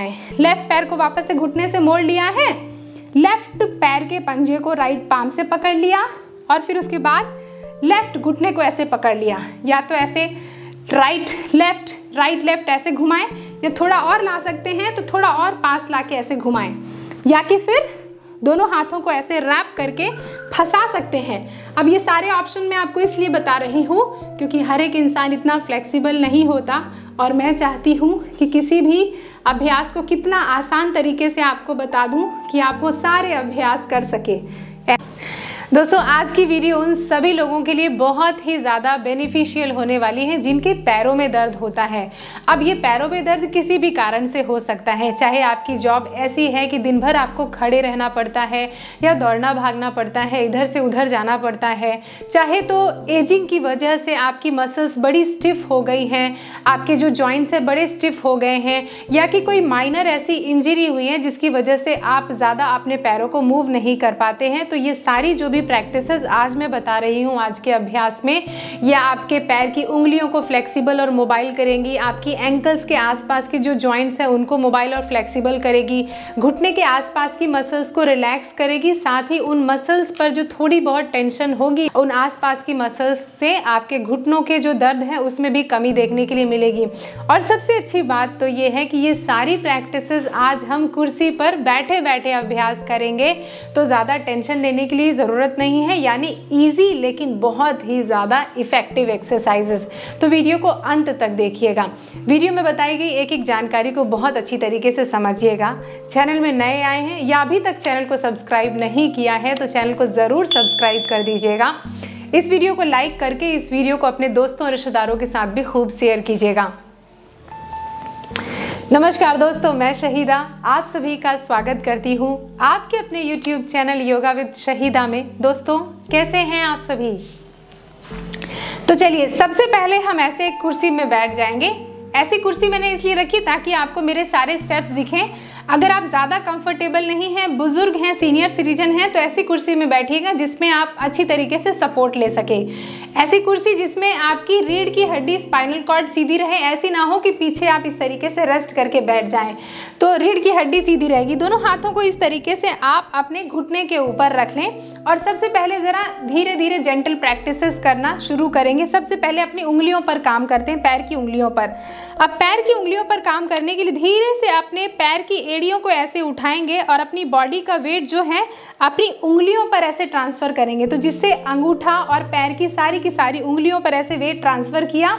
उठाएं। लेफ्ट पैर को वापस से घुटने से मोड़ लिया है, लेफ्ट पैर के पंजे को राइट पाम से पकड़ लिया और फिर उसके बाद लेफ्ट घुटने को ऐसे पकड़ लिया। या तो ऐसे राइट लेफ्ट ऐसे घुमाएं, या थोड़ा और ला सकते हैं तो थोड़ा और पास लाके ऐसे घुमाएं, या कि फिर दोनों हाथों को ऐसे रैप करके फंसा सकते हैं। अब ये सारे ऑप्शन मैं आपको इसलिए बता रही हूँ क्योंकि हर एक इंसान इतना फ्लेक्सिबल नहीं होता और मैं चाहती हूँ कि किसी भी अभ्यास को कितना आसान तरीके से आपको बता दूँ कि आप वो सारे अभ्यास कर सके। दोस्तों आज की वीडियो उन सभी लोगों के लिए बहुत ही ज़्यादा बेनिफिशियल होने वाली है जिनके पैरों में दर्द होता है। अब ये पैरों में दर्द किसी भी कारण से हो सकता है, चाहे आपकी जॉब ऐसी है कि दिन भर आपको खड़े रहना पड़ता है या दौड़ना भागना पड़ता है, इधर से उधर जाना पड़ता है, चाहे तो एजिंग की वजह से आपकी मसल्स बड़ी स्टिफ हो गई हैं, आपके जो जॉइंट्स हैं बड़े स्टिफ हो गए हैं, या कि कोई माइनर ऐसी इंजरी हुई है जिसकी वजह से आप ज़्यादा अपने पैरों को मूव नहीं कर पाते हैं। तो ये सारी जो भी प्रैक्टिसेस आज मैं बता रही हूँ आज के अभ्यास में, या आपके पैर की उंगलियों को फ्लेक्सिबल और मोबाइल करेंगी, आपकी एंकल्स के आसपास के जो जॉइंट्स हैं उनको मोबाइल और फ्लेक्सिबल करेगी, घुटने के आसपास की मसल्स को रिलैक्स करेगी, साथ ही उन मसल्स पर जो थोड़ी बहुत टेंशन होगी उन आसपास की मसल्स से आपके घुटनों के जो दर्द है उसमें भी कमी देखने के लिए मिलेगी। और सबसे अच्छी बात तो ये है कि ये सारी प्रैक्टिसेस आज हम कुर्सी पर बैठे बैठे अभ्यास करेंगे, तो ज़्यादा टेंशन लेने की लिए ज़रूरत नहीं है, यानी इजी लेकिन बहुत ही ज़्यादा इफेक्टिव एक्सरसाइजेस। तो वीडियो को अंत तक देखिएगा। वीडियो में बताई गई एक एक जानकारी को बहुत अच्छी तरीके से समझिएगा। चैनल में नए आए हैं या अभी तक चैनल को सब्सक्राइब नहीं किया है तो चैनल को ज़रूर सब्सक्राइब कर दीजिएगा। इस वीडियो को लाइक करके इस वीडियो को अपने दोस्तों और रिश्तेदारों के साथ भी खूब शेयर कीजिएगा। नमस्कार दोस्तों, मैं शहीदा आप सभी का स्वागत करती हूँ आपके अपने YouTube channel yoga with Shahida में। दोस्तों कैसे हैं आप सभी? तो चलिए सबसे पहले हम ऐसे एक कुर्सी में बैठ जाएंगे। ऐसी कुर्सी मैंने इसलिए रखी ताकि आपको मेरे सारे स्टेप्स दिखें। अगर आप ज़्यादा कंफर्टेबल नहीं हैं, बुजुर्ग हैं, सीनियर सिटीजन हैं, तो ऐसी कुर्सी में बैठिएगा जिसमें आप अच्छी तरीके से सपोर्ट ले सके। ऐसी कुर्सी जिसमें आपकी रीढ़ की हड्डी स्पाइनल कॉर्ड सीधी रहे, ऐसी ना हो कि पीछे आप इस तरीके से रेस्ट करके बैठ जाएं, तो रीढ़ की हड्डी सीधी रहेगी। दोनों हाथों को इस तरीके से आप अपने घुटने के ऊपर रख लें और सबसे पहले ज़रा धीरे धीरे जेंटल प्रैक्टिसेस करना शुरू करेंगे। सबसे पहले अपनी उंगलियों पर काम करते हैं, पैर की उंगलियों पर। अब पैर की उंगलियों पर काम करने के लिए धीरे से अपने पैर की एड़ियों को ऐसे उठाएंगे और अपनी बॉडी का वेट जो है अपनी उंगलियों पर ऐसे ट्रांसफ़र करेंगे, तो जिससे अंगूठा और पैर की सारी उंगलियों पर ऐसे वेट ट्रांसफ़र किया।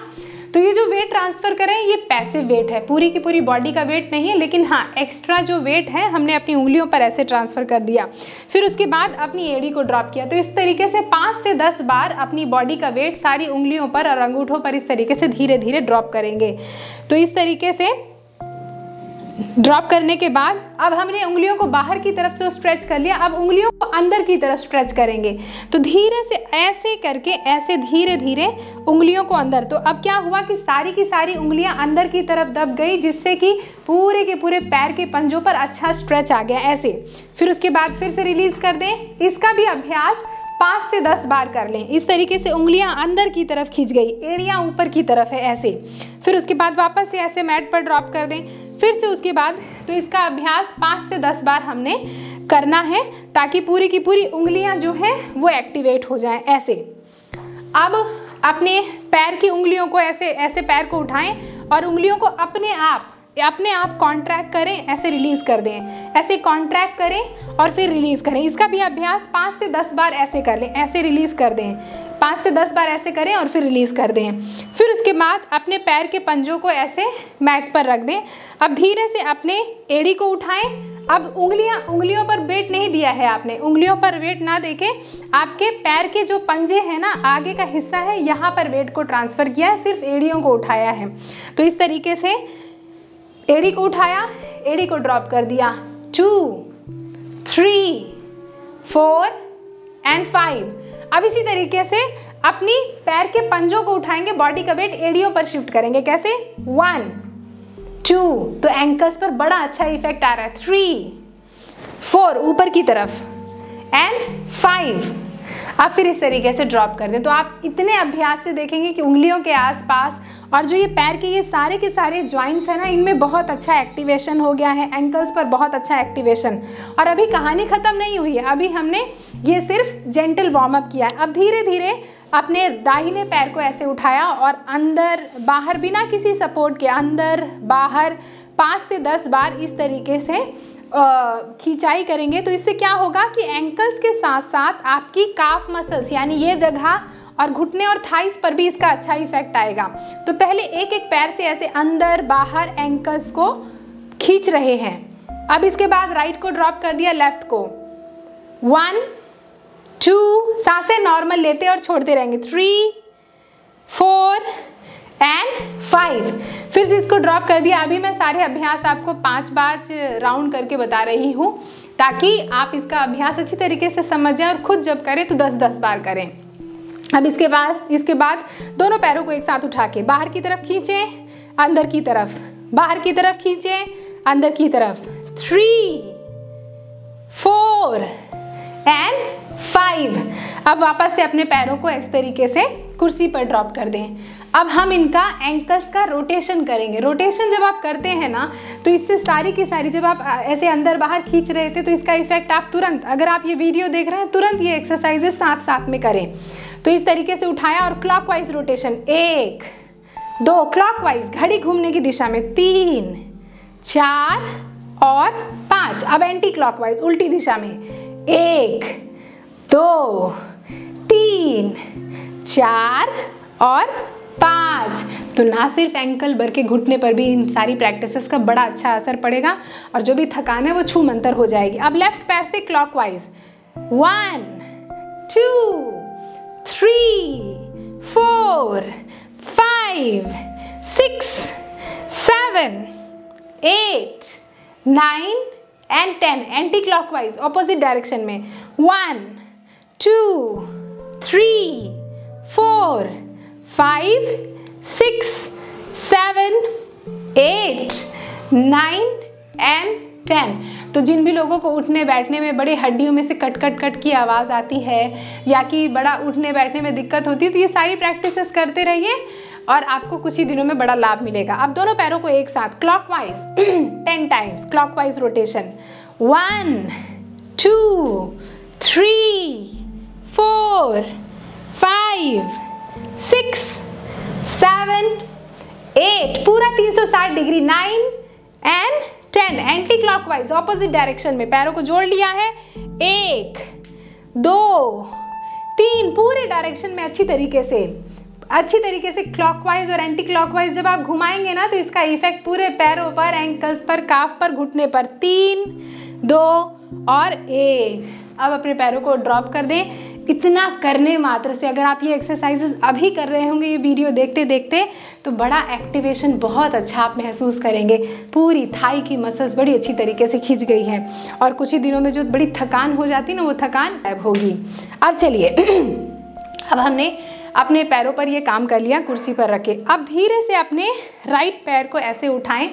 तो ये जो वेट ट्रांसफ़र करें ये पैसिव वेट है, पूरी की पूरी बॉडी का वेट नहीं है, लेकिन हाँ एक्स्ट्रा जो वेट है हमने अपनी उंगलियों पर ऐसे ट्रांसफ़र कर दिया। फिर उसके बाद अपनी एड़ी को ड्रॉप किया। तो इस तरीके से 5 से 10 बार अपनी बॉडी का वेट सारी उंगलियों पर और अंगूठों पर इस तरीके से धीरे धीरे ड्रॉप करेंगे। तो इस तरीके से ड्रॉप करने के बाद अब हमने उंगलियों को बाहर की तरफ से स्ट्रेच कर लिया। अब उंगलियों को अंदर की तरफ स्ट्रेच करेंगे, तो धीरे से ऐसे करके ऐसे धीरे धीरे उंगलियों को अंदर। तो अब क्या हुआ कि सारी की सारी उंगलियां अंदर की तरफ दब गई, जिससे कि पूरे के पूरे पैर के पंजों पर अच्छा स्ट्रेच आ गया ऐसे। फिर उसके बाद फिर से रिलीज कर दें। इसका भी अभ्यास 5 से 10 बार कर लें। इस तरीके से उंगलियां अंदर की तरफ खींच गई, एड़ियां ऊपर की तरफ है ऐसे। फिर उसके बाद वापस से ऐसे मैट पर ड्रॉप कर दें। फिर से उसके बाद तो इसका अभ्यास 5 से 10 बार हमने करना है ताकि पूरी की पूरी उंगलियां जो हैं वो एक्टिवेट हो जाएं ऐसे। अब अपने पैर की उंगलियों को ऐसे ऐसे पैर को उठाएं और उंगलियों को अपने आप कॉन्ट्रैक्ट करें, ऐसे रिलीज कर दें, ऐसे कॉन्ट्रैक्ट करें और फिर रिलीज करें। इसका भी अभ्यास 5 से 10 बार ऐसे कर लें, ऐसे रिलीज कर दें, 5 से 10 बार ऐसे करें और फिर रिलीज कर दें। फिर उसके बाद अपने पैर के पंजों को ऐसे मैट पर रख दें। अब धीरे से अपने एड़ी को उठाएं। अब उंगलियों पर वेट नहीं दिया है आपने, उंगलियों पर वेट ना देके आपके पैर के जो पंजे हैं ना, आगे का हिस्सा है, यहाँ पर वेट को ट्रांसफर किया है, सिर्फ एड़ियों को उठाया है। तो इस तरीके से एड़ी को उठाया, एड़ी को ड्रॉप कर दिया। 2, 3, 4 एंड 5। अब इसी तरीके से अपनी पैर के पंजों को उठाएंगे, बॉडी का वेट एड़ियों पर शिफ्ट करेंगे। कैसे? 1, 2, तो एंकल्स पर बड़ा अच्छा इफेक्ट आ रहा है। 3, 4 ऊपर की तरफ एंड 5। अब फिर इस तरीके से ड्रॉप कर दें। तो आप इतने अभ्यास से देखेंगे कि उंगलियों के आसपास और जो ये पैर के ये सारे के सारे जॉइंट्स हैं ना, इनमें बहुत अच्छा एक्टिवेशन हो गया है, एंकल्स पर बहुत अच्छा एक्टिवेशन। और अभी कहानी ख़त्म नहीं हुई है, अभी हमने ये सिर्फ जेंटल वार्म अप किया है। अब धीरे धीरे अपने दाहिने पैर को ऐसे उठाया और अंदर बाहर बिना किसी सपोर्ट के अंदर बाहर 5 से 10 बार इस तरीके से खिंचाई करेंगे। तो इससे क्या होगा कि एंकल्स के साथ साथ आपकी काफ मसल्स यानी ये जगह और घुटने और थाइस पर भी इसका अच्छा इफेक्ट आएगा। तो पहले एक एक पैर से ऐसे अंदर बाहर एंकल्स को खींच रहे हैं। अब इसके बाद राइट को ड्रॉप कर दिया, लेफ्ट को 1 2 सांसें नॉर्मल लेते और छोड़ते रहेंगे, 3 4 एंड 5, फिर से इसको ड्रॉप कर दिया। अभी मैं सारे अभ्यास आपको 5 राउंड करके बता रही हूँ ताकि आप इसका अभ्यास अच्छी तरीके से समझ जाएं और खुद जब करें तो 10-10 बार करें। अब इसके बाद दोनों पैरों को एक साथ उठा के बाहर की तरफ खींचें, अंदर की तरफ, बाहर की तरफ खींचें, अंदर की तरफ, 3 4 एंड 5। अब वापस से अपने पैरों को इस तरीके से कुर्सी पर ड्रॉप कर दें। अब हम इनका एंकल्स का रोटेशन करेंगे। रोटेशन जब आप करते हैं ना तो इससे सारी की सारी, जब आप ऐसे अंदर बाहर खींच रहे थे तो इसका इफेक्ट आप तुरंत, अगर आप ये वीडियो देख रहे हैं तुरंत ये एक्सरसाइजेस साथ साथ में करें। तो इस तरीके से उठाया और क्लॉकवाइज रोटेशन, 1 2 क्लॉकवाइज घड़ी घूमने की दिशा में, 3 4 और 5। अब एंटी क्लॉकवाइज उल्टी दिशा में, 1 2 3 4 और 5। तो ना सिर्फ एंकल बल्कि घुटने पर भी इन सारी प्रैक्टिसेस का बड़ा अच्छा असर पड़ेगा और जो भी थकान है वो छू मंतर हो जाएगी। अब लेफ्ट पैर से clockwise, 1 2 3 4 5 6 7 8 9 and 10। Anti clockwise opposite direction में, 1 2 3 4 5 6 7 8 9 एंड 10। तो जिन भी लोगों को उठने बैठने में बड़े हड्डियों में से कट कट कट की आवाज़ आती है या कि बड़ा उठने बैठने में दिक्कत होती है तो ये सारी प्रैक्टिसेस करते रहिए और आपको कुछ ही दिनों में बड़ा लाभ मिलेगा। अब दोनों पैरों को एक साथ क्लॉकवाइज 10 टाइम्स क्लॉकवाइज रोटेशन, 1 2 3 4 5 6 7 8, पूरा 360 degree, 9 and 10। Anti clockwise opposite direction में पैरों को जोड़ लिया है, 1 2 3, पूरे डायरेक्शन में अच्छी तरीके से क्लॉकवाइज और एंटी क्लॉकवाइज जब आप घुमाएंगे ना तो इसका इफेक्ट पूरे पैरों पर, एंकल्स पर, काफ पर, घुटने पर। 3 2 और 1। अब अपने पैरों को ड्रॉप कर दें। इतना करने मात्र से अगर आप ये एक्सरसाइजेस अभी कर रहे होंगे ये वीडियो देखते देखते तो बड़ा एक्टिवेशन बहुत अच्छा आप महसूस करेंगे। पूरी थाई की मसल्स बड़ी अच्छी तरीके से खिंच गई है और कुछ ही दिनों में जो बड़ी थकान हो जाती ना वो थकान गायब होगी। अब चलिए अब हमने अपने पैरों पर ये काम कर लिया, कुर्सी पर रखे। अब धीरे से अपने राइट पैर को ऐसे उठाएं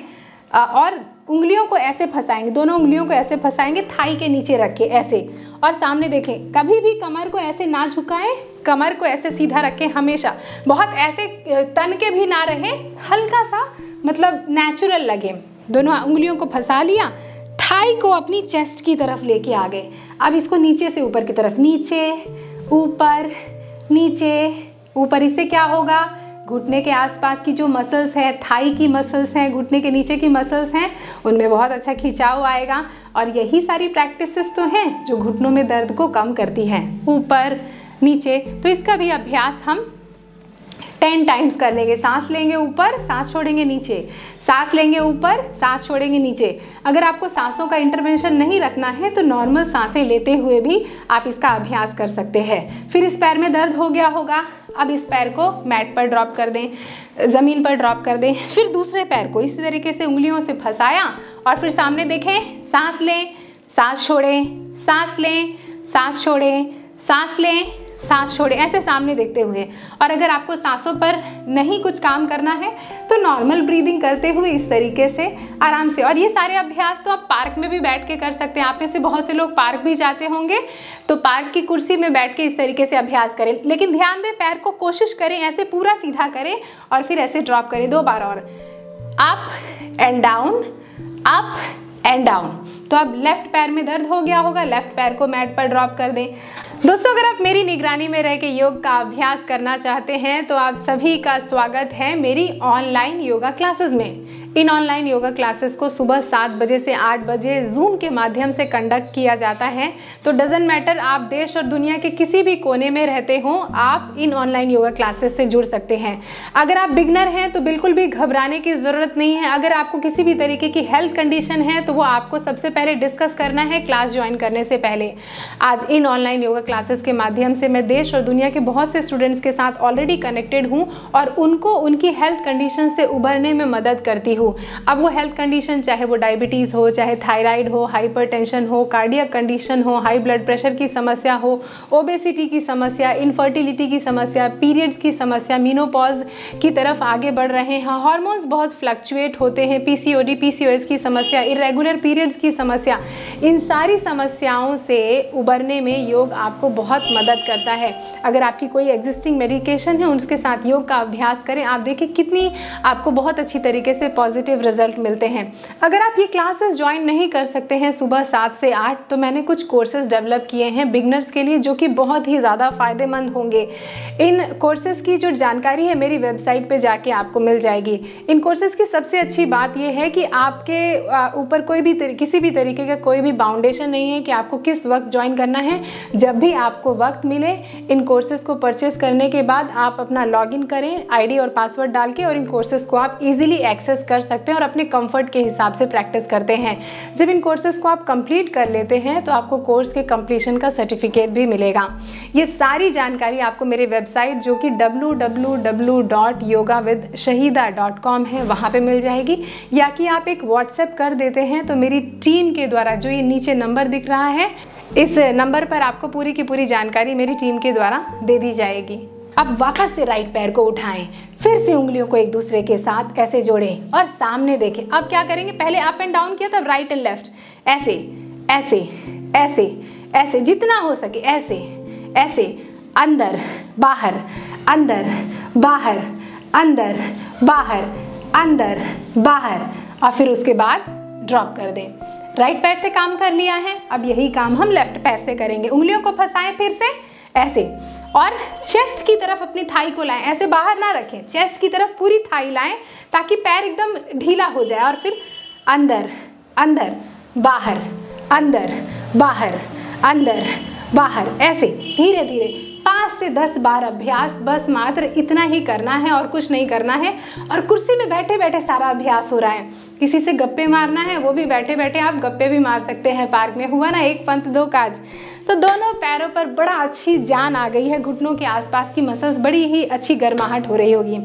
और उंगलियों को ऐसे फंसाएंगे, दोनों उंगलियों को ऐसे फंसाएंगे, थाई के नीचे रखे ऐसे और सामने देखें। कभी भी कमर को ऐसे ना झुकाएं, कमर को ऐसे सीधा रखें हमेशा। बहुत ऐसे तन के भी ना रहे, हल्का सा मतलब नेचुरल लगे। दोनों उंगलियों को फंसा लिया, थाई को अपनी चेस्ट की तरफ लेके आ गए। अब इसको नीचे से ऊपर की तरफ, नीचे ऊपर नीचे ऊपर। इससे क्या होगा, घुटने के आसपास की जो मसल्स है, थाई की मसल्स हैं, घुटने के नीचे की मसल्स हैं, उनमें बहुत अच्छा खिंचाव आएगा। और यही सारी प्रैक्टिसेस तो हैं जो घुटनों में दर्द को कम करती हैं, ऊपर नीचे। तो इसका भी अभ्यास हम 10 टाइम्स कर लेंगे। सांस लेंगे ऊपर, सांस छोड़ेंगे नीचे, सांस लेंगे ऊपर, सांस छोड़ेंगे नीचे। अगर आपको सांसों का इंटरवेंशन नहीं रखना है तो नॉर्मल सांसें लेते हुए भी आप इसका अभ्यास कर सकते हैं। फिर इस पैर में दर्द हो गया होगा, अब इस पैर को मैट पर ड्रॉप कर दें, ज़मीन पर ड्रॉप कर दें। फिर दूसरे पैर को इसी तरीके से उंगलियों से फंसाया और फिर सामने देखें, सांस लें, सांस छोड़ें, सांस लें, सांस छोड़ें, सांस लें, सांस छोड़े ऐसे सामने देखते हुए। और अगर आपको सांसों पर नहीं कुछ काम करना है तो नॉर्मल ब्रीदिंग करते हुए इस तरीके से आराम से। और ये सारे अभ्यास तो आप पार्क में भी बैठ के कर सकते हैं। आप में से बहुत से लोग पार्क भी जाते होंगे, तो पार्क की कुर्सी में बैठ के इस तरीके से अभ्यास करें। लेकिन ध्यान दें, पैर को कोशिश करें ऐसे पूरा सीधा करें और फिर ऐसे ड्रॉप करें 2 बार और। Up and down, up and down. तो अब लेफ्ट पैर में दर्द हो गया होगा, लेफ्ट पैर को मैट पर ड्रॉप कर दें। दोस्तों, अगर आप मेरी निगरानी में रह के योग का अभ्यास करना चाहते हैं तो आप सभी का स्वागत है मेरी ऑनलाइन योगा क्लासेस में। इन ऑनलाइन योगा क्लासेस को सुबह 7 बजे से 8 बजे जूम के माध्यम से कंडक्ट किया जाता है। तो डजंट मैटर आप देश और दुनिया के किसी भी कोने में रहते हो, आप इन ऑनलाइन योगा क्लासेस से जुड़ सकते हैं। अगर आप बिगनर हैं तो बिल्कुल भी घबराने की ज़रूरत नहीं है। अगर आपको किसी भी तरीके की हेल्थ कंडीशन है तो वो आपको सबसे पहले डिस्कस करना है क्लास ज्वाइन करने से पहले। आज इन ऑनलाइन योगा क्लासेस के माध्यम से मैं देश और दुनिया के बहुत से स्टूडेंट्स के साथ ऑलरेडी कनेक्टेड हूँ और उनको उनकी हेल्थ कंडीशन से उबरने में मदद करती हूँ। अब वो हेल्थ कंडीशन चाहे वो डायबिटीज़ हो, चाहे थायराइड हो, हाइपरटेंशन हो, कार्डियक कंडीशन हो, हाई ब्लड प्रेशर की समस्या हो, ओबेसिटी की समस्या, इनफर्टिलिटी की समस्या, पीरियड्स की समस्या, मीनोपॉज की तरफ आगे बढ़ रहे हैं, हार्मोन्स बहुत फ्लक्चुएट होते हैं, पीसीओडी पीसीओएस की समस्या, इरेगुलर पीरियड्स की समस्या, इन सारी समस्याओं से उबरने में योग आपको बहुत मदद करता है। अगर आपकी कोई एग्जिस्टिंग मेडिकेशन है उसके साथ योग का अभ्यास करें, आप देखिए कितनी आपको बहुत अच्छी तरीके से पॉजिटिव रिजल्ट मिलते हैं। अगर आप ये क्लासेस ज्वाइन नहीं कर सकते हैं सुबह 7 से 8, तो मैंने कुछ कोर्सेज डेवलप किए हैं बिगनर्स के लिए जो कि बहुत ही ज़्यादा फ़ायदेमंद होंगे। इन कोर्सेज़ की जो जानकारी है मेरी वेबसाइट पे जाके आपको मिल जाएगी। इन कोर्सेज़ की सबसे अच्छी बात यह है कि आपके ऊपर कोई भी किसी भी तरीके का कोई भी बाउंडेशन नहीं है कि आपको किस वक्त ज्वाइन करना है। जब भी आपको वक्त मिले इन कोर्सेज़ को परचेस करने के बाद आप अपना लॉगिन करें आईडी और पासवर्ड डाल के, और इन कोर्सेज़ को आप इजीली एक्सेस कर सकते हैं और अपने कंफर्ट के हिसाब से प्रैक्टिस करते हैं। जब इन कोर्सेज़ को आप कंप्लीट कर लेते हैं तो आपको कोर्स के कंप्लीशन का सर्टिफिकेट भी मिलेगा। ये सारी जानकारी आपको मेरे वेबसाइट जो कि www.yogawithshahida.com है वहाँ पे मिल जाएगी, या कि आप एक व्हाट्सएप कर देते हैं तो मेरी टीम के द्वारा, जो ये नीचे नंबर दिख रहा है इस नंबर पर आपको पूरी की पूरी जानकारी मेरी टीम के द्वारा दे दी जाएगी। अब वापस से राइट पैर को उठाएं, फिर से उंगलियों को एक दूसरे के साथ ऐसे जोड़ें और सामने देखें। अब क्या करेंगे, पहले अप एंड डाउन किया, तब राइट एंड लेफ्ट, ऐसे ऐसे ऐसे ऐसे, जितना हो सके ऐसे ऐसे, अंदर बाहर, अंदर बाहर, अंदर बाहर, अंदर बाहर, और फिर उसके बाद ड्रॉप कर दें। राइट पैर से काम कर लिया है, अब यही काम हम लेफ्ट पैर से करेंगे। उंगलियों को फंसाएं फिर से ऐसे, और चेस्ट की तरफ अपनी थाई को लाएं, ऐसे बाहर ना रखें, चेस्ट की तरफ पूरी थाई लाएं ताकि पैर एकदम ढीला हो जाए। और फिर अंदर अंदर बाहर, अंदर बाहर, अंदर बाहर, ऐसे धीरे धीरे 5 से 10 बार अभ्यास, बस मात्र इतना ही करना है और कुछ नहीं करना है। और कुर्सी में बैठे बैठे सारा अभ्यास हो रहा है। किसी से गप्पे मारना है वो भी बैठे बैठे आप गप्पे भी मार सकते हैं। पार्क में हुआ ना एक पंथ दो काज। तो दोनों पैरों पर बड़ा अच्छी जान आ गई है, घुटनों के आसपास की मसल्स बड़ी ही अच्छी गर्माहट हो रही होगी।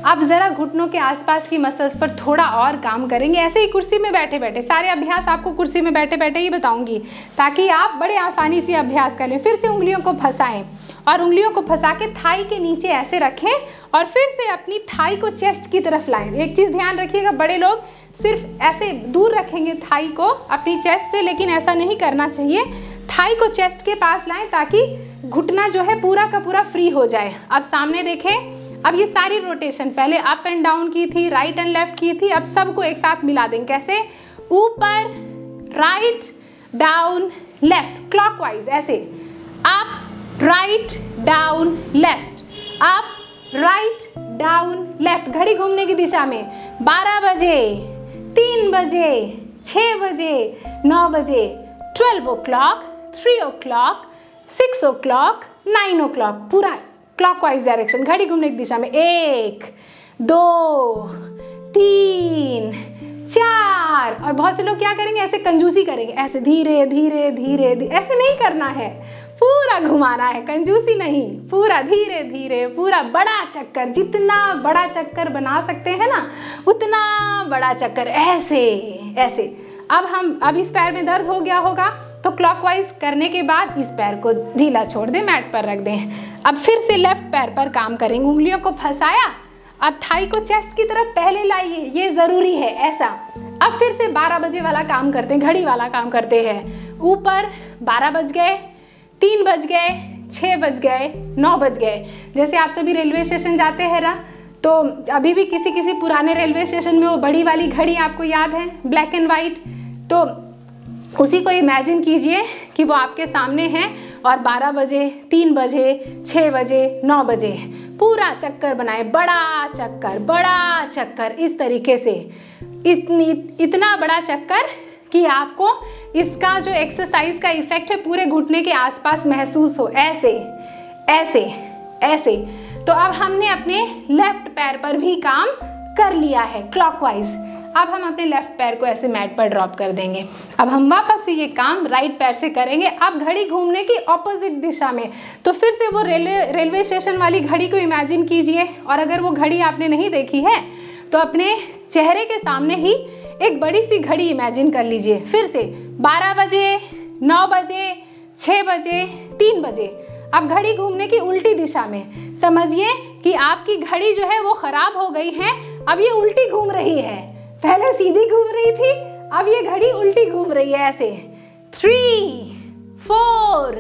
अब ज़रा घुटनों के आसपास की मसल्स पर थोड़ा और काम करेंगे, ऐसे ही कुर्सी में बैठे बैठे। सारे अभ्यास आपको कुर्सी में बैठे बैठे ही बताऊंगी ताकि आप बड़े आसानी से अभ्यास कर लें। फिर से उंगलियों को फंसाएं और उंगलियों को फंसा के थाई के नीचे ऐसे रखें और फिर से अपनी थाई को चेस्ट की तरफ लाएं। एक चीज़ ध्यान रखिएगा, बड़े लोग सिर्फ ऐसे दूर रखेंगे थाई को अपनी चेस्ट से, लेकिन ऐसा नहीं करना चाहिए। थाई को चेस्ट के पास लाएं ताकि घुटना जो है पूरा का पूरा फ्री हो जाए। अब सामने देखें। अब ये सारी रोटेशन पहले अप एंड डाउन की थी, राइट एंड लेफ्ट की थी, अब सबको एक साथ मिला देंगे। कैसे? ऊपर, राइट, डाउन, लेफ्ट, क्लॉकवाइज ऐसे। Up, right, down, left, up, right, down, left, घड़ी घूमने की दिशा में। 12 बजे, 3 बजे, 6 बजे, 9 बजे, 12 o'clock, 3 o'clock, 6 o'clock, 9 o'clock, पूरा क्लॉकवाइज डायरेक्शन, घड़ी घूमने की दिशा में। 1, 2, 3, 4। और बहुत से लोग क्या करेंगे, ऐसे कंजूसी करेंगे, ऐसे धीरे धीरे धीरे धीरे, ऐसे नहीं करना है, पूरा घुमाना है, कंजूसी नहीं, पूरा धीरे धीरे, पूरा बड़ा चक्कर। जितना बड़ा चक्कर बना सकते हैं ना उतना बड़ा चक्कर, ऐसे ऐसे। अब इस पैर में दर्द हो गया होगा तो क्लॉकवाइज करने के बाद इस पैर को ढीला छोड़ दें, मैट पर रख दें। अब फिर से लेफ्ट पैर पर काम करेंगे, उंगलियों को फंसाया, अब थाई को चेस्ट की तरफ पहले लाइए, ये ज़रूरी है ऐसा। अब फिर से 12 बजे वाला काम करते हैं, घड़ी वाला काम करते हैं। ऊपर 12 बज गए, 3 बज गए, 6 बज गए, 9 बज गए। जैसे आप सभी रेलवे स्टेशन जाते हैं ना, तो अभी भी किसी किसी पुराने रेलवे स्टेशन में वो बड़ी वाली घड़ी आपको याद है, ब्लैक एंड वाइट, तो उसी को इमेजिन कीजिए कि वो आपके सामने है और 12 बजे, 3 बजे, 6 बजे, 9 बजे पूरा चक्कर बनाए, बड़ा चक्कर इस तरीके से, इतना बड़ा चक्कर कि आपको इसका जो एक्सरसाइज का इफेक्ट है पूरे घुटने के आसपास महसूस हो, ऐसे ऐसे ऐसे। तो अब हमने अपने लेफ्ट पैर पर भी काम कर लिया है क्लॉकवाइज। अब हम अपने लेफ्ट पैर को ऐसे मैट पर ड्रॉप कर देंगे। अब हम वापस से ये काम राइट पैर से करेंगे। अब घड़ी घूमने की ऑपोजिट दिशा में, तो फिर से वो रेलवे स्टेशन वाली घड़ी को इमेजिन कीजिए, और अगर वो घड़ी आपने नहीं देखी है तो अपने चेहरे के सामने ही एक बड़ी सी घड़ी इमेजिन कर लीजिए। फिर से 12 बजे, 9 बजे, 6 बजे, 3 बजे। अब घड़ी घूमने की उल्टी दिशा में, समझिए कि आपकी घड़ी जो है वो खराब हो गई है, अब ये उल्टी घूम रही है। पहले सीधी घूम रही थी, अब ये घड़ी उल्टी घूम रही है ऐसे। 3, 4,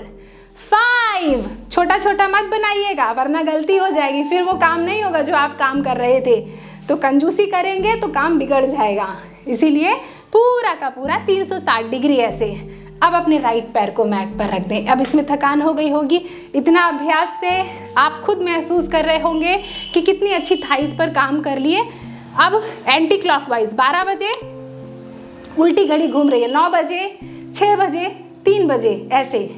5। छोटा छोटा मत बनाइएगा वरना गलती हो जाएगी, फिर वो काम नहीं होगा जो आप काम कर रहे थे। तो कंजूसी करेंगे तो काम बिगड़ जाएगा, इसीलिए पूरा का पूरा 360 डिग्री ऐसे। अब अपने राइट पैर को मैट पर रख दें। अब इसमें थकान हो गई होगी, इतना अभ्यास से आप खुद महसूस कर रहे होंगे कि कितनी अच्छी थाइस पर काम कर लिए। अब एंटी क्लॉकवाइज 12 बजे उल्टी घड़ी घूम रही है, 9 बजे, 6 बजे, 3 बजे ऐसे,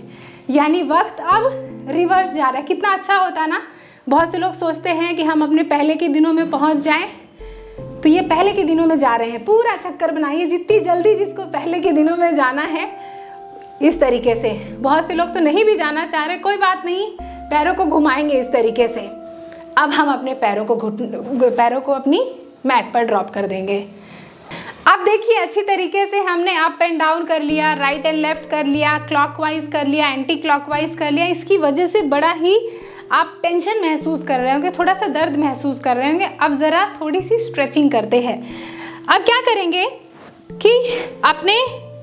यानी वक्त अब रिवर्स जा रहा है। कितना अच्छा होता ना। बहुत से लोग सोचते हैं कि हम अपने पहले के दिनों में पहुंच जाएं, तो ये पहले के दिनों में जा रहे हैं। पूरा चक्कर बनाइए जितनी जल्दी जिसको पहले के दिनों में जाना है, इस तरीके से। बहुत से लोग तो नहीं भी जाना चाह रहे, कोई बात नहीं, पैरों को घुमाएंगे इस तरीके से। अब हम अपने पैरों को अपनी मैट पर ड्रॉप कर देंगे। अब देखिए अच्छी तरीके से हमने अप एंड डाउन कर लिया, राइट एंड लेफ्ट कर लिया, क्लॉकवाइज कर लिया, एंटी क्लॉकवाइज कर लिया। इसकी वजह से बड़ा ही आप टेंशन महसूस कर रहे होंगे, थोड़ा सा दर्द महसूस कर रहे होंगे। अब ज़रा थोड़ी सी स्ट्रेचिंग करते हैं। अब क्या करेंगे कि अपने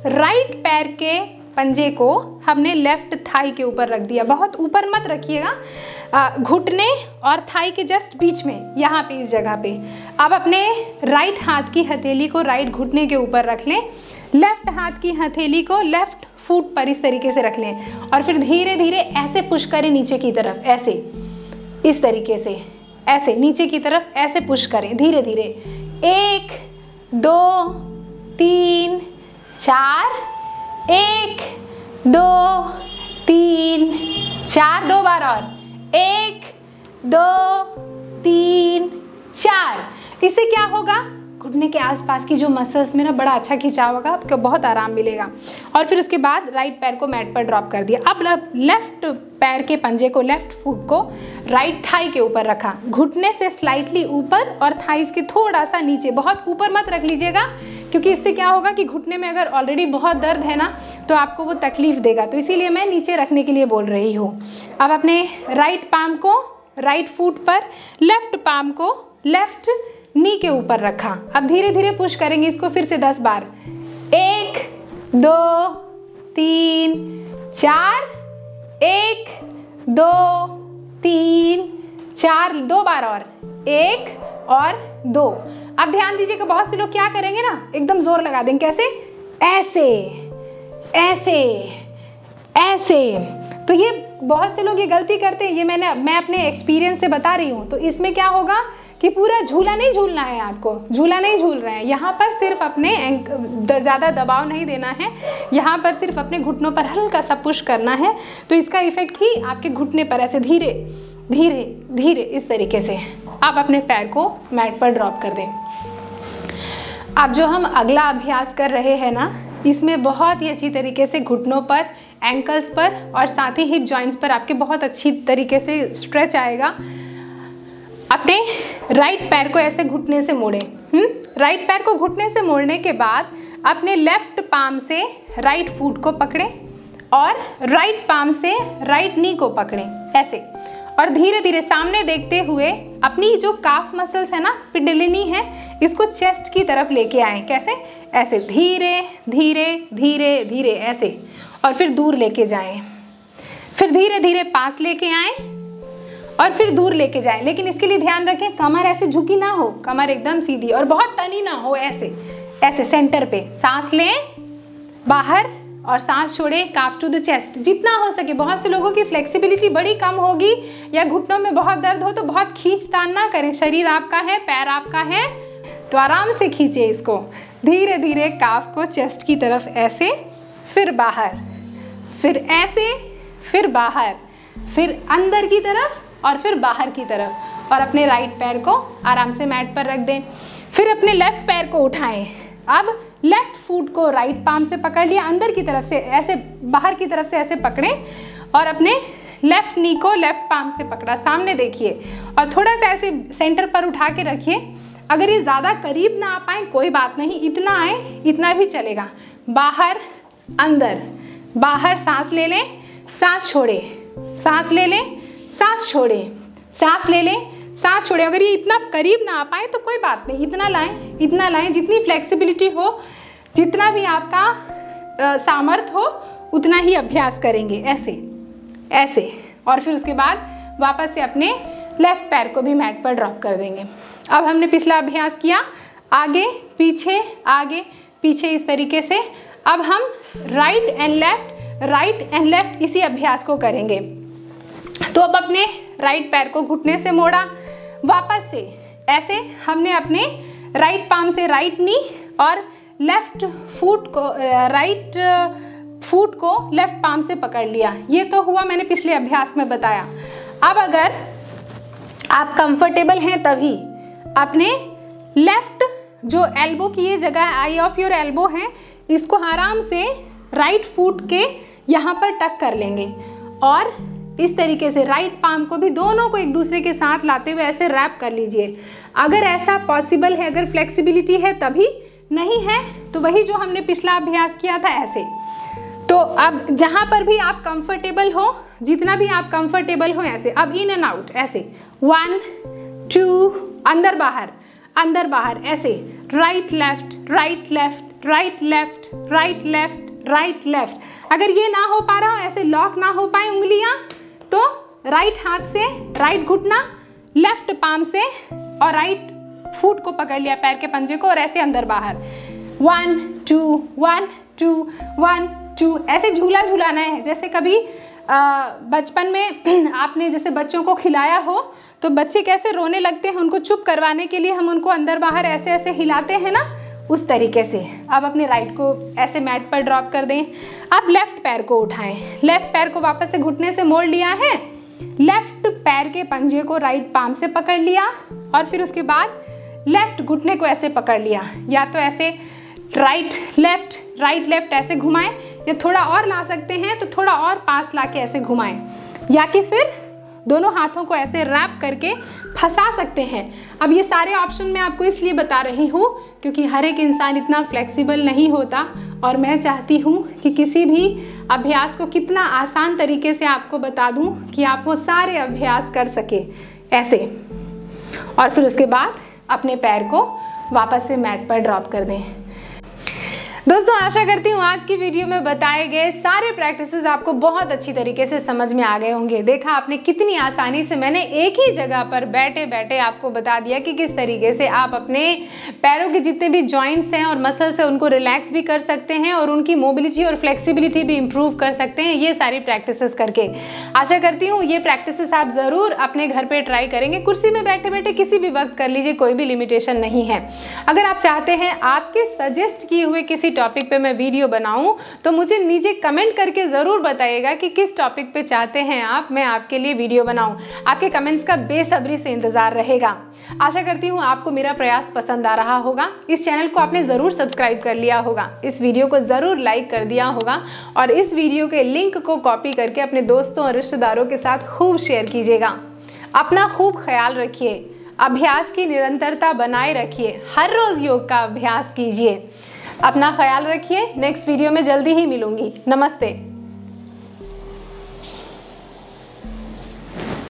राइट पैर के पंजे को हमने लेफ्ट थाई के ऊपर रख दिया। बहुत ऊपर मत रखिएगा, घुटने और थाई के जस्ट बीच में, यहाँ पे इस जगह पे। अब अपने राइट हाथ की हथेली को राइट घुटने के ऊपर रख लें, लेफ्ट हाथ की हथेली को लेफ्ट फुट पर इस तरीके से रख लें, और फिर धीरे धीरे ऐसे पुश करें नीचे की तरफ, ऐसे इस तरीके से, ऐसे नीचे की तरफ ऐसे पुश करें धीरे धीरे। 1, 2, 3, 4, 1, 2, 3, 4, 2 बार और 1, 2, 3, 4। इससे क्या होगा, घुटने के आसपास की जो मसल्स में ना बड़ा अच्छा खिंचाव होगा, आपको बहुत आराम मिलेगा। और फिर उसके बाद राइट पैर को मैट पर ड्रॉप कर दिया। अब लेफ्ट पैर के पंजे को, लेफ्ट फुट को राइट थाई के ऊपर रखा, घुटने से स्लाइटली ऊपर और थाइस के थोड़ा सा नीचे। बहुत ऊपर मत रख लीजिएगा, क्योंकि इससे क्या होगा कि घुटने में अगर ऑलरेडी बहुत दर्द है ना, तो आपको वो तकलीफ देगा। तो इसीलिए मैं नीचे रखने के लिए बोल रही हूँ। अब अपने राइट पाम को राइट फुट पर, लेफ्ट पाम को लेफ्ट नी के ऊपर रखा। अब धीरे धीरे पुश करेंगे इसको फिर से 10 बार। 1, 2, 3, 4, 1, 2, 3, 4, 2 बार और 1 और 2। अब ध्यान दीजिए कि बहुत से लोग क्या करेंगे ना, एकदम जोर लगा देंगे। कैसे? ऐसे ऐसे ऐसे। तो ये बहुत से लोग ये गलती करते हैं, ये मैं अपने एक्सपीरियंस से बता रही हूँ। तो इसमें क्या होगा कि पूरा झूला नहीं झूलना है, आपको झूला नहीं झूल रहे हैं। यहाँ पर सिर्फ अपने ज़्यादा दबाव नहीं देना है, यहाँ पर सिर्फ अपने घुटनों पर हल्का सा पुश करना है। तो इसका इफेक्ट ही आपके घुटने पर ऐसे धीरे धीरे धीरे इस तरीके से आप अपने पैर को मैट पर ड्रॉप कर दें। अब जो हम अगला अभ्यास कर रहे हैं ना, इसमें बहुत ही अच्छी तरीके से घुटनों पर, एंकल्स पर और साथ ही हिप जॉइंट्स पर आपके बहुत अच्छी तरीके से स्ट्रेच आएगा। अपने राइट पैर को ऐसे घुटने से मोड़ें, राइट पैर को घुटने से मोड़ने के बाद अपने लेफ्ट पाम से राइट फुट को पकड़ें और राइट पाम से राइट नी को पकड़ें ऐसे, और धीरे धीरे सामने देखते हुए अपनी जो काफ मसल्स है ना, पिंडलिनी है, इसको चेस्ट की तरफ लेके आएं। कैसे? ऐसे धीरे धीरे धीरे धीरे ऐसे, और फिर दूर लेके जाएं, फिर धीरे धीरे पास लेके आएं और फिर दूर लेके जाएं। लेकिन इसके लिए ध्यान रखें कमर ऐसे झुकी ना हो, कमर एकदम सीधी और बहुत तनी ना हो। ऐसे ऐसे सेंटर पे सांस लें बाहर और सांस छोड़ें, काफ टू द चेस्ट जितना हो सके। बहुत से लोगों की फ्लेक्सिबिलिटी बड़ी कम होगी या घुटनों में बहुत दर्द हो तो बहुत खींचतान ना करें। शरीर आपका है, पैर आपका है, तो आराम से खींचे इसको। धीरे धीरे काफ को चेस्ट की तरफ ऐसे, फिर बाहर, फिर ऐसे, फिर बाहर, फिर अंदर की तरफ और फिर बाहर की तरफ, और अपने राइट पैर को आराम से मैट पर रख दें। फिर अपने लेफ्ट पैर को उठाएं। अब लेफ्ट फुट को राइट पाम से पकड़ लिया, अंदर की तरफ से ऐसे, बाहर की तरफ से ऐसे पकड़ें और अपने लेफ्ट नी को लेफ्ट पाम से पकड़ा, सामने देखिए और थोड़ा सा ऐसे सेंटर पर उठा के रखिए। अगर ये ज़्यादा करीब ना आ पाए कोई बात नहीं, इतना आए इतना भी चलेगा। बाहर अंदर, बाहर सांस ले लें, सांस छोड़े, सांस ले लें, सांस छोड़े, सांस ले लें, सांस छोड़े। अगर ये इतना करीब ना आ पाए तो कोई बात नहीं, इतना लाएं, इतना लाएं, जितनी फ्लेक्सिबिलिटी हो, जितना भी आपका सामर्थ्य हो उतना ही अभ्यास करेंगे। ऐसे ऐसे, और फिर उसके बाद वापस से अपने लेफ्ट पैर को भी मैट पर ड्रॉप कर देंगे। अब हमने पिछला अभ्यास किया, आगे पीछे आगे पीछे इस तरीके से। अब हम राइट एंड लेफ्ट इसी अभ्यास को करेंगे। तो अब अपने राइट पैर को घुटने से मोड़ा, वापस से ऐसे हमने अपने राइट पाम से राइट नी और लेफ्ट फुट को, राइट फुट को लेफ्ट पाम से पकड़ लिया। ये तो हुआ मैंने पिछले अभ्यास में बताया। अब अगर आप कंफर्टेबल हैं तभी अपने लेफ्ट जो एल्बो की ये जगह है, आई ऑफ योर एल्बो है, इसको आराम से राइट फुट के यहाँ पर टक कर लेंगे और इस तरीके से राइट पाम को भी दोनों को एक दूसरे के साथ लाते हुए ऐसे रैप कर लीजिए। अगर ऐसा पॉसिबल है, अगर फ्लेक्सिबिलिटी है तभी, नहीं है तो वही जो हमने पिछला अभ्यास किया था ऐसे। तो अब जहाँ पर भी आप कंफर्टेबल हो, जितना भी आप कंफर्टेबल हो ऐसे। अब इन एंड आउट ऐसे, 1 2, अंदर बाहर ऐसे, right left right left right left right left right left. अगर ये ना हो पा रहा हो, ऐसे लॉक ना हो पाए उंगलियां, तो राइट हाथ से राइट घुटना, लेफ्ट पाम से और राइट फुट को पकड़ लिया, पैर के पंजे को, और ऐसे अंदर बाहर 1 2 1 2 1 2 ऐसे झूला झूलाना है। जैसे कभी बचपन में आपने जैसे बच्चों को खिलाया हो तो बच्चे कैसे रोने लगते हैं, उनको चुप करवाने के लिए हम उनको अंदर बाहर ऐसे ऐसे हिलाते हैं ना, उस तरीके से। अब अपने राइट को ऐसे मैट पर ड्रॉप कर दें। अब लेफ्ट पैर को उठाएं, लेफ्ट पैर को वापस से घुटने से मोड़ लिया है, लेफ्ट पैर के पंजे को राइट पाम से पकड़ लिया और फिर उसके बाद लेफ्ट घुटने को ऐसे पकड़ लिया। या तो ऐसे राइट लेफ्ट ऐसे घुमाएं, या थोड़ा और ला सकते हैं तो थोड़ा और पास लाके ऐसे घुमाएं, या कि फिर दोनों हाथों को ऐसे रैप करके फंसा सकते हैं। अब ये सारे ऑप्शन मैं आपको इसलिए बता रही हूँ क्योंकि हर एक इंसान इतना फ्लेक्सिबल नहीं होता, और मैं चाहती हूँ कि किसी भी अभ्यास को कितना आसान तरीके से आपको बता दूँ कि आप वो सारे अभ्यास कर सके ऐसे। और फिर उसके बाद अपने पैर को वापस से मैट पर ड्रॉप कर दें। दोस्तों, आशा करती हूँ आज की वीडियो में बताए गए सारे प्रैक्टिसेस आपको बहुत अच्छी तरीके से समझ में आ गए होंगे। देखा आपने कितनी आसानी से मैंने एक ही जगह पर बैठे बैठे आपको बता दिया कि किस तरीके से आप अपने पैरों के जितने भी जॉइंट्स हैं और मसल्स हैं उनको रिलैक्स भी कर सकते हैं और उनकी मोबिलिटी और फ्लेक्सिबिलिटी भी इम्प्रूव कर सकते हैं ये सारी प्रैक्टिसेस करके। आशा करती हूँ ये प्रैक्टिसेस आप ज़रूर अपने घर पर ट्राई करेंगे। कुर्सी में बैठे बैठे किसी भी वक्त कर लीजिए, कोई भी लिमिटेशन नहीं है। अगर आप चाहते हैं आपके सजेस्ट किए हुए किसी टॉपिक पे मैं वीडियो बनाऊं तो मुझे नीचे कमेंट करके ज़रूर बताइएगा कि किस टॉपिक पे चाहते हैं आप मैं आपके लिए वीडियो बनाऊं। आपके कमेंट्स का बेसब्री से इंतज़ार रहेगा। आशा करती हूँ आपको मेरा प्रयास पसंद आ रहा होगा। इस चैनल को आपने ज़रूर सब्सक्राइब कर लिया होगा, इस वीडियो को ज़रूर लाइक कर दिया होगा और इस वीडियो के लिंक को कॉपी करके अपने दोस्तों और रिश्तेदारों के साथ खूब शेयर कीजिएगा। अपना खूब ख्याल रखिए, अभ्यास की निरंतरता बनाए रखिए, हर रोज योग का अभ्यास कीजिए। अपना ख्याल रखिए। नेक्स्ट वीडियो में जल्दी ही मिलूंगी। नमस्ते।